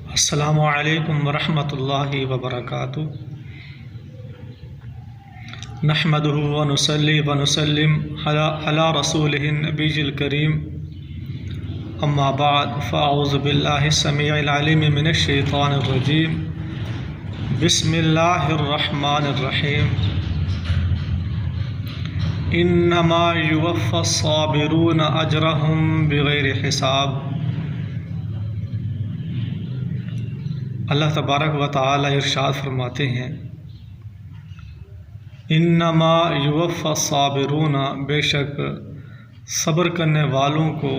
السلام علیکم ورحمۃ اللہ وبرکاتہ۔ نحمدہ ونصلی ونسلم علی رسولہ النبی الکریم، اما بعد فاعوذ باللہ السمیع العلیم من الشیطان الرجیم، بسم اللہ الرحمن الرحیم۔ انما یوفی الصابرون اجرہم بغیر حساب۔ اللہ تبارک و تعالی ارشاد فرماتے ہیں، انما یوفی الصابرون، بے شک صبر کرنے والوں کو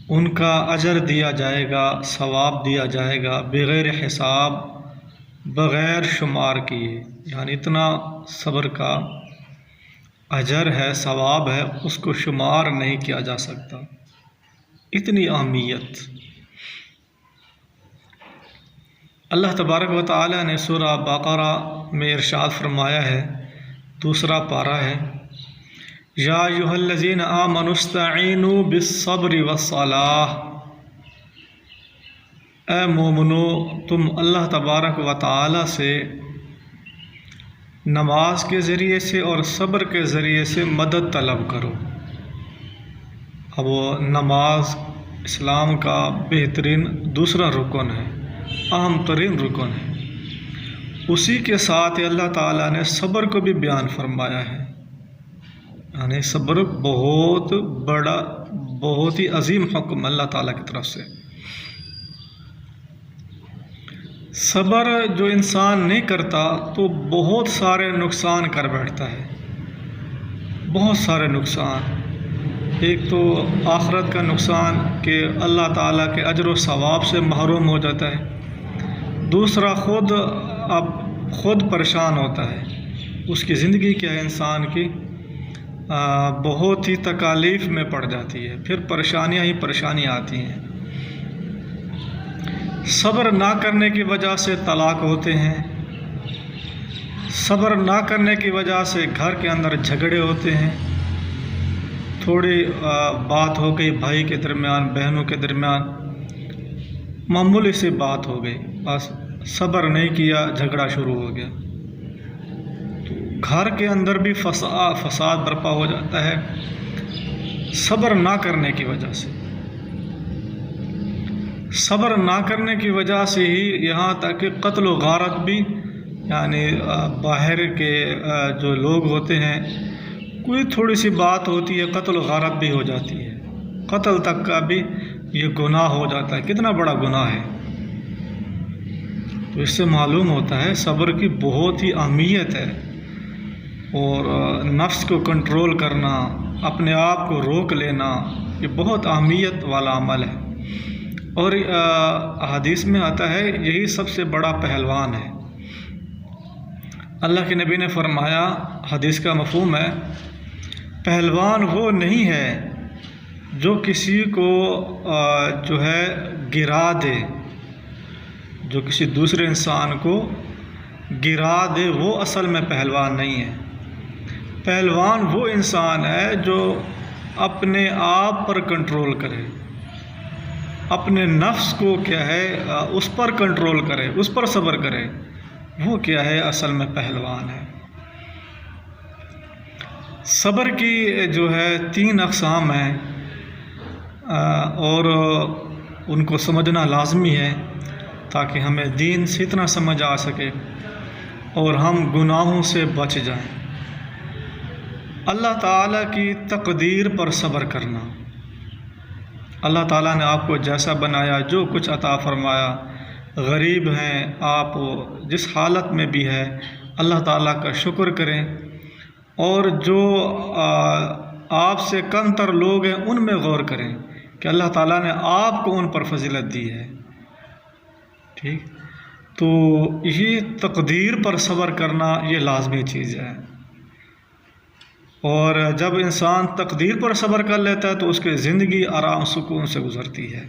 ان کا اجر دیا جائے گا، ثواب دیا جائے گا، بغیر حساب، بغیر شمار کیے۔ یعنی اتنا صبر کا اجر ہے، ثواب ہے، اس کو شمار نہیں کیا جا سکتا، اتنی اہمیت۔ اللہ تبارک و تعالی نے سورہ بقرہ میں ارشاد فرمایا ہے، دوسرا پارہ ہے، یا ایھا الذین آمنوا استعینوا بالصبر والصلاۃ۔ اے مومنو، تم اللہ تبارک و تعالی سے نماز کے ذریعے سے اور صبر کے ذریعے سے مدد طلب کرو۔ اب وہ نماز اسلام کا بہترین دوسرا رکن ہے، اہم ترین رکن ہے۔ اسی کے ساتھ اللہ تعالیٰ نے صبر کو بھی بیان فرمایا ہے، یعنی صبر بہت بڑا، بہت ہی عظیم حکم اللہ تعالیٰ کی طرف سے۔ صبر جو انسان نہیں کرتا تو بہت سارے نقصان کر بیٹھتا ہے، بہت سارے نقصان۔ ایک تو آخرت کا نقصان کہ اللہ تعالیٰ کے اجر و ثواب سے محروم ہو جاتا ہے، دوسرا خود پریشان ہوتا ہے، اس کی زندگی کیا ہے انسان کی بہت ہی تکالیف میں پڑ جاتی ہے، پھر پریشانیاں ہی پریشانیاں آتی ہیں۔ صبر نہ کرنے کی وجہ سے طلاق ہوتے ہیں، صبر نہ کرنے کی وجہ سے گھر کے اندر جھگڑے ہوتے ہیں، تھوڑی بات ہو گئی بھائی کے درمیان، بہنوں کے درمیان، معمولی سی بات ہو گئی، بس صبر نہیں کیا، جھگڑا شروع ہو گیا، تو گھر کے اندر بھی فساد برپا ہو جاتا ہے صبر نہ کرنے کی وجہ سے۔ صبر نہ کرنے کی وجہ سے ہی یہاں تک کہ قتل و غارت بھی، یعنی باہر کے جو لوگ ہوتے ہیں، کوئی تھوڑی سی بات ہوتی ہے قتل و غارت بھی ہو جاتی ہے، قتل تک کا بھی یہ گناہ ہو جاتا ہے، کتنا بڑا گناہ ہے۔ تو اس سے معلوم ہوتا ہے صبر کی بہت ہی اہمیت ہے، اور نفس کو کنٹرول کرنا، اپنے آپ کو روک لینا، یہ بہت اہمیت والا عمل ہے، اور حدیث میں آتا ہے یہی سب سے بڑا پہلوان ہے۔ اللہ کے نبی نے فرمایا، حدیث کا مفہوم ہے، پہلوان وہ نہیں ہے جو کسی کو جو ہے گرا دے، جو کسی دوسرے انسان کو گرا دے، وہ اصل میں پہلوان نہیں ہے۔ پہلوان وہ انسان ہے جو اپنے آپ پر کنٹرول کرے، اپنے نفس کو کیا ہے اس پر کنٹرول کرے، اس پر صبر کرے، وہ کیا ہے اصل میں پہلوان ہے۔ صبر کی جو ہے 3 اقسام ہیں، اور ان کو سمجھنا لازمی ہے تاکہ ہمیں دین سے اتنا سمجھ آ سکے اور ہم گناہوں سے بچ جائیں۔ اللہ تعالیٰ کی تقدیر پر صبر کرنا، اللہ تعالیٰ نے آپ کو جیسا بنایا، جو کچھ عطا فرمایا، غریب ہیں آپ، جس حالت میں بھی ہے اللہ تعالیٰ کا شکر کریں، اور جو آپ سے کم تر لوگ ہیں ان میں غور کریں کہ اللہ تعالیٰ نے آپ کو ان پر فضیلت دی ہے، ٹھیک۔ تو یہ تقدیر پر صبر کرنا یہ لازمی چیز ہے، اور جب انسان تقدیر پر صبر کر لیتا ہے تو اس کی زندگی آرام سکون سے گزرتی ہے۔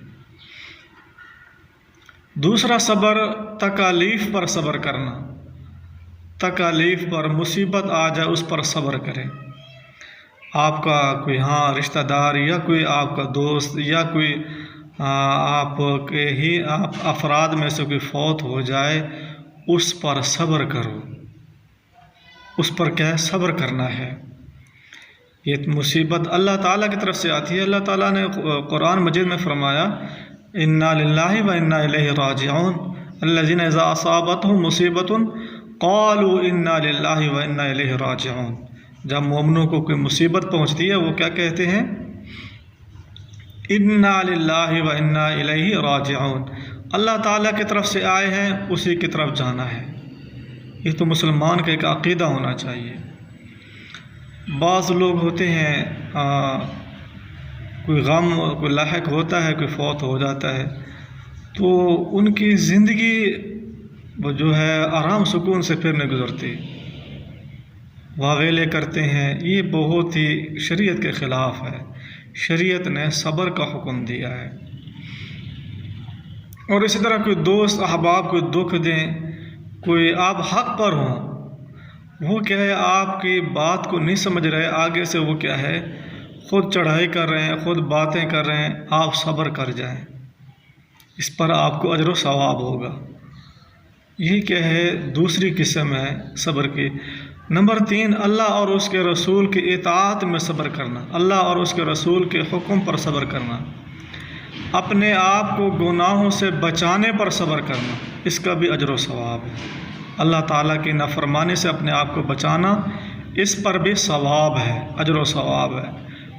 دوسرا صبر تکالیف پر صبر کرنا، تکالیف پر، مصیبت آ جائے اس پر صبر کریں۔ آپ کا کوئی رشتہ دار یا کوئی آپ کا دوست یا کوئی آپ کے ہی افراد میں سے کوئی فوت ہو جائے اس پر صبر کرو، اس پر کیا ہے؟ صبر کرنا ہے۔ یہ مصیبت اللہ تعالیٰ کی طرف سے آتی ہے۔ اللہ تعالیٰ نے قرآن مجید میں فرمایا انا للہ و انا الیہ راجعون الذین اذا اصابتهم مصیبت قالوا انا للہ و انا الیہ راجعون۔ جب مومنوں کو کوئی مصیبت پہنچتی ہے وہ کیا کہتے ہیں؟ انا للہ و انا الیہ راجعون، اللہ تعالیٰ کی طرف سے آئے ہیں، اسی کی طرف جانا ہے۔ یہ تو مسلمان کا ایک عقیدہ ہونا چاہیے۔ بعض لوگ ہوتے ہیں کوئی غم کوئی لاحق ہوتا ہے، کوئی فوت ہو جاتا ہے تو ان کی زندگی وہ جو ہے آرام سکون سے پھر نہیں گزرتی، واویلے کرتے ہیں۔ یہ بہت ہی شریعت کے خلاف ہے۔ شریعت نے صبر کا حکم دیا ہے۔ اور اسی طرح کوئی دوست احباب کوئی دکھ دیں، کوئی آپ حق پر ہوں، وہ کیا ہے آپ کی بات کو نہیں سمجھ رہے، آگے سے وہ کیا ہے خود چڑھائی کر رہے ہیں، خود باتیں کر رہے ہیں، آپ صبر کر جائیں، اس پر آپ کو اجر و ثواب ہوگا۔ یہ کیا ہے دوسری قسم ہے صبر کی۔ نمبر 3، اللہ اور اس کے رسول کی اطاعت میں صبر کرنا، اللہ اور اس کے رسول کے حکم پر صبر کرنا، اپنے آپ کو گناہوں سے بچانے پر صبر کرنا، اس کا بھی اجر و ثواب ہے۔ اللہ تعالیٰ کی نافرمانی سے اپنے آپ کو بچانا، اس پر بھی ثواب ہے، اجر و ثواب ہے۔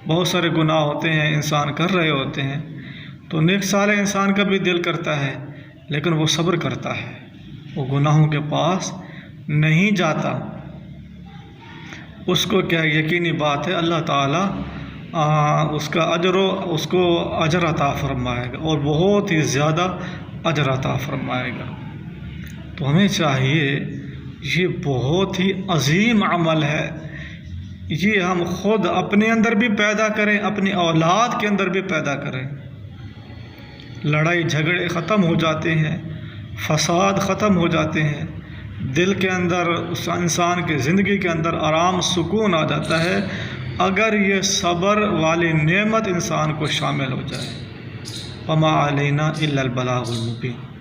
بہت سارے گناہ ہوتے ہیں انسان کر رہے ہوتے ہیں تو نیک صالح انسان کا بھی دل کرتا ہے لیکن وہ صبر کرتا ہے، وہ گناہوں کے پاس نہیں جاتا۔ اس کو کیا یقینی بات ہے اللہ تعالیٰ اس کو اجر عطا فرمائے گا، اور بہت ہی زیادہ اجر عطا فرمائے گا۔ تو ہمیں چاہیے، یہ بہت ہی عظیم عمل ہے، یہ ہم خود اپنے اندر بھی پیدا کریں، اپنی اولاد کے اندر بھی پیدا کریں۔ لڑائی جھگڑے ختم ہو جاتے ہیں، فساد ختم ہو جاتے ہیں، دل کے اندر اس انسان کی زندگی کے اندر آرام سکون آ جاتا ہے اگر یہ صبر والی نعمت انسان کو شامل ہو جائے۔ وما علینا الا البلاغ المبین۔